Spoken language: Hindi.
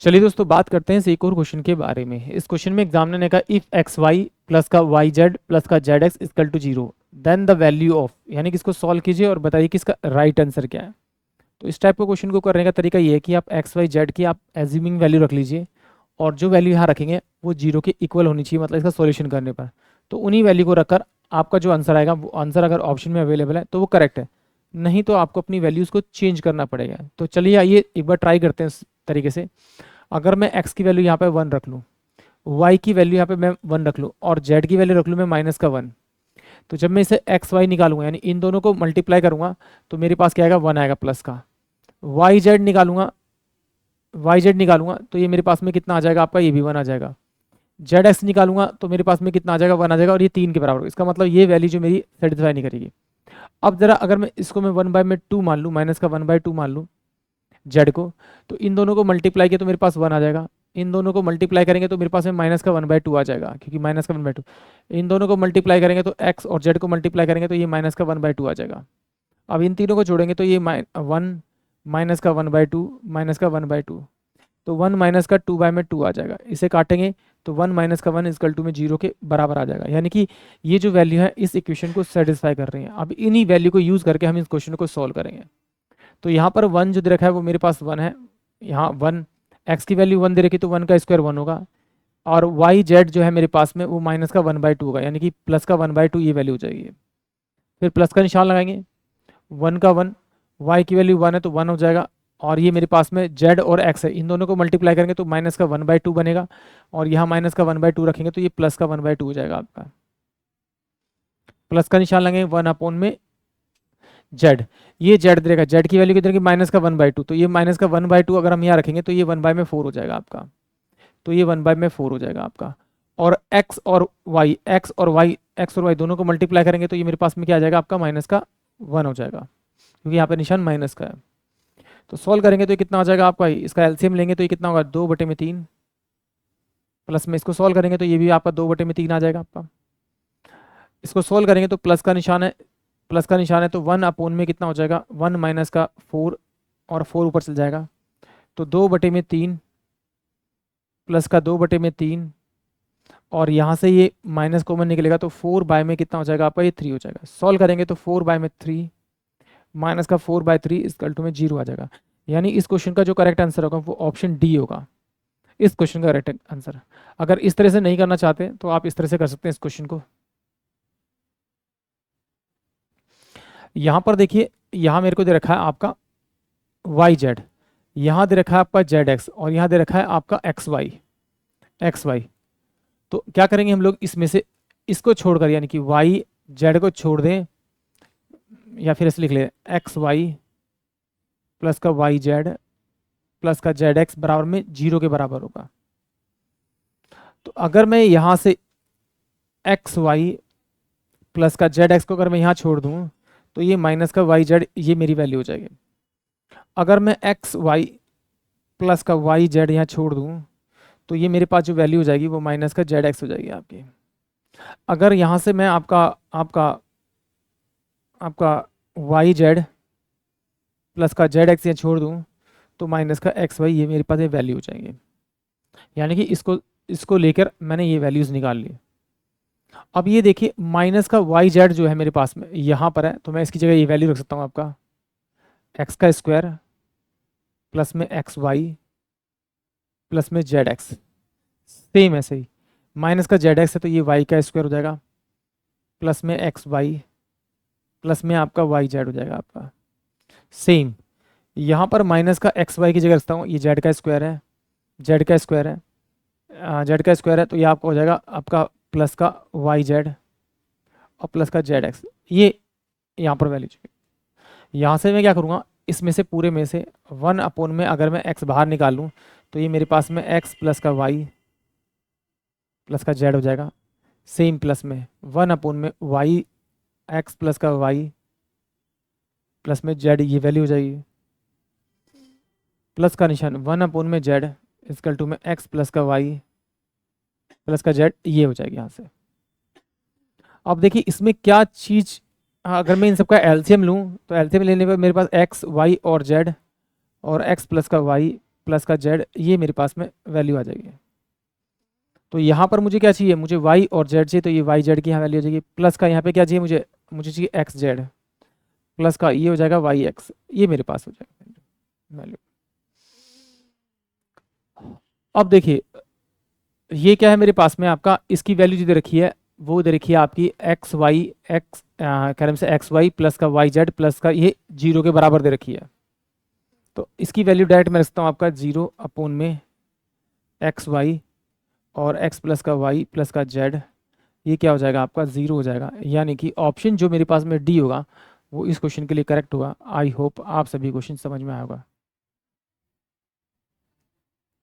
चलिए दोस्तों बात करते हैं इस एक और क्वेश्चन के बारे में। इस क्वेश्चन में एग्जामिनर ने कहा इफ एक्स वाई प्लस का वाई जेड प्लस का Z X equal to zero then the value of, यानी कि इसको सॉल्व कीजिए और बताइए कि इसका राइट आंसर क्या है। तो इस टाइप के क्वेश्चन को करने का तरीका ये है कि आप एक्स वाई जेड की आप एज्यूमिंग वैल्यू रख लीजिए और जो वैल्यू यहाँ रखेंगे वो जीरो के इक्वल होनी चाहिए, मतलब इसका सॉल्यूशन करने पर। तो उन्हीं वैल्यू को रखकर आपका जो आंसर आएगा वो आंसर अगर ऑप्शन में अवेलेबल है तो वो करेक्ट है, नहीं तो आपको अपनी वैल्यूज़ को चेंज करना पड़ेगा। तो चलिए आइए एक बार ट्राई करते हैं इस तरीके से। अगर मैं x की वैल्यू यहाँ पे 1 रख लूँ, y की वैल्यू यहाँ पे मैं 1 रख लूँ और z की वैल्यू रख लूँ मैं माइनस का 1, तो जब मैं इसे एक्स वाई निकालूंगा यानी इन दोनों को मल्टीप्लाई करूंगा तो मेरे पास क्या आएगा, 1 आएगा प्लस का। वाई जेड निकालूंगा तो ये मेरे पास में कितना आ जाएगा आपका, ये भी 1 आ जाएगा। जेड एक्स निकालूंगा तो मेरे पास में कितना आ जाएगा, 1 आ जाएगा और ये 3 के बराबर होगा। इसका मतलब ये वैल्यू जो मेरी सेटिस्फाई नहीं करेगी। अब जरा अगर मैं इसको मैं 1/2 मान लूँ, माइनस का 1/2 मान लूँ जेड को, तो इन दोनों को मल्टीप्लाई किया तो मेरे पास 1 आ जाएगा। इन दोनों को मल्टीप्लाई करेंगे तो मेरे पास में माइनस का 1/2 आ जाएगा, क्योंकि माइनस का 1/2। इन दोनों को मल्टीप्लाई करेंगे तो एक्स और जेड को मल्टीप्लाई करेंगे तो ये माइनस का 1/2 आ जाएगा। अब इन तीनों को जोड़ेंगे तो ये 1 माइनस का 1/2 माइनस का 1/2, तो 1 माइनस का 2/2 आ जाएगा। इसे काटेंगे तो 1 माइनस का 1 इक्वल टू में 0 के बराबर आ जाएगा, यानी कि ये जो वैल्यू है इस इक्वेशन को सेटिस्फाई कर रही है। अब इन्हीं वैल्यू को यूज़ करके हम इस क्वेश्चन को सॉल्व करेंगे। तो यहाँ पर 1 जो दे रखा है वो मेरे पास 1 है, यहाँ 1, एक्स की वैल्यू 1 दे रखी तो 1 का स्क्वायर 1 होगा, और वाई जेड जो है मेरे पास में वो माइनस का 1/2 होगा, यानी कि प्लस का 1/2 ये वैल्यू हो जाएगी। फिर प्लस का निशान लगाएंगे, 1 का 1, वाई की वैल्यू 1 है तो 1 हो जाएगा, और ये मेरे पास में जेड और एक्स है, इन दोनों को मल्टीप्लाई करेंगे तो माइनस का 1/2 बनेगा, और यहाँ माइनस का 1/2 रखेंगे तो ये प्लस का 1/2 हो जाएगा आपका। प्लस का निशान लगाएंगे 1 में जेड, ये जेड देगा, जेड की वैल्यू कितनी, माइनस का 1/2, तो ये माइनस का 1/2 अगर हम यहाँ रखेंगे तो ये 1/4 हो जाएगा आपका। तो ये 1/4 हो जाएगा आपका। और एक्स और वाई दोनों को मल्टीप्लाई करेंगे तो ये मेरे पास में क्या आ जाएगा आपका, माइनस का 1 हो जाएगा, क्योंकि यहाँ पे निशान माइनस का है। तो सॉल्व करेंगे तो ये कितना हो जाएगा आपका, इसका एलसीएम लेंगे तो ये कितना होगा, 2/3, प्लस में इसको सॉल्व करेंगे तो ये भी आपका 2/3 आ जाएगा आपका। इसको सॉल्व करेंगे तो प्लस का निशान है, तो 1 में कितना हो जाएगा, 1 माइनस का 4, और 4 ऊपर चल जाएगा तो 2/3 प्लस का 2/3, और यहाँ से ये माइनस कॉमन निकलेगा तो 4 में कितना हो जाएगा आपका, ये 3 हो जाएगा। सॉल्व करेंगे तो 4/3 माइनस का 4/3 इक्वल टू में 0 आ जाएगा। यानी इस क्वेश्चन का जो करेक्ट आंसर होगा वो ऑप्शन डी होगा, इस क्वेश्चन का करेक्ट आंसर। अगर इस तरह से नहीं करना चाहते तो आप इस तरह से कर सकते हैं इस क्वेश्चन को। यहाँ पर देखिए, यहाँ मेरे को दे रखा है आपका वाई जेड, यहाँ दे रखा है आपका जेड एक्स, और यहाँ दे रखा है आपका एक्स वाई। तो क्या करेंगे हम लोग, इसमें से इसको छोड़कर, यानी कि वाई जेड को छोड़ दें, या फिर ऐसे लिख ले एक्स वाई प्लस का वाई जेड प्लस का जेड एक्स बराबर में 0 के बराबर होगा। तो अगर मैं यहाँ से एक्स वाई प्लस का जेड एक्स को अगर मैं यहाँ छोड़ दूँ तो ये माइनस का वाई जेड, ये मेरी वैल्यू हो जाएगी। अगर मैं एक्स वाई प्लस का वाई जेड यहाँ छोड़ दूँ तो ये मेरे पास जो वैल्यू हो जाएगी वो माइनस का जेड एक्स हो जाएगी आपकी। अगर यहाँ से मैं आपका आपका आपका वाई जेड प्लस का जेड एक्स यहाँ छोड़ दूँ तो माइनस का एक्स वाई, ये मेरे पास ये वैल्यू हो जाएंगे। यानी कि इसको लेकर मैंने ये वैल्यूज़ निकाल ली। अब ये देखिए माइनस का वाई जेड जो है मेरे पास में यहाँ पर है, तो मैं इसकी जगह ये वैल्यू रख सकता हूँ आपका एक्स का स्क्वायर प्लस में एक्स वाई प्लस में जेड एक्स। सेम ऐसे ही माइनस का जेड एक्स है तो ये वाई का स्क्वायर हो जाएगा प्लस में एक्स वाई प्लस में आपका वाई जेड हो जाएगा आपका। सेम यहाँ पर माइनस का एक्स वाई की जगह रखता हूँ, ये जेड का स्क्वायर है, जेड का स्क्वायर है तो ये आपका हो जाएगा आपका प्लस का वाई जेड और प्लस का जेड एक्स, ये यहाँ पर वैल्यू चाहिए। यहाँ से मैं क्या करूँगा, इसमें से पूरे में से 1 में अगर मैं x बाहर निकाल लूँ तो ये मेरे पास में x प्लस का वाई प्लस का जेड हो जाएगा। सेम प्लस में 1 में वाई एक्स प्लस का वाई प्लस में जेड, ये वैल्यू हो जाएगी। प्लस का निशान 1 में जेड इक्वल टू में एक्स प्लस का वाई प्लस का जेड, ये हो जाएगी यहाँ से। अब देखिए इसमें क्या चीज़, अगर मैं इन सबका एलसीएम लूँ तो एलसीएम लेने पर मेरे पास एक्स वाई और जेड और एक्स प्लस का वाई प्लस का जेड, ये मेरे पास में वैल्यू आ जाएगी। तो यहाँ पर मुझे क्या चाहिए, मुझे वाई और जेड चाहिए, तो ये वाई जेड की यहाँ वैल्यू हो जाएगी। प्लस का यहाँ पे क्या चाहिए मुझे, मुझे चाहिए एक्स जेड, प्लस का ये हो जाएगा वाई एक्स, ये मेरे पास हो जाएगा वैल्यू। अब देखिए ये क्या है मेरे पास में, आपका इसकी वैल्यू जो दे रखी है वो दे रखी है आपकी एक्स वाई एक्स कलम से एक्स वाई प्लस का वाई जेड प्लस का ये 0 के बराबर दे रखी है। तो इसकी वैल्यू डायरेक्ट मैं रखता हूँ आपका 0 अपॉन में एक्स वाई और एक्स प्लस का वाई प्लस का जेड, ये क्या हो जाएगा आपका 0 हो जाएगा। यानी कि ऑप्शन जो मेरे पास में डी होगा वो इस क्वेश्चन के लिए करेक्ट होगा। आई होप आप सभी क्वेश्चन समझ में आएगा।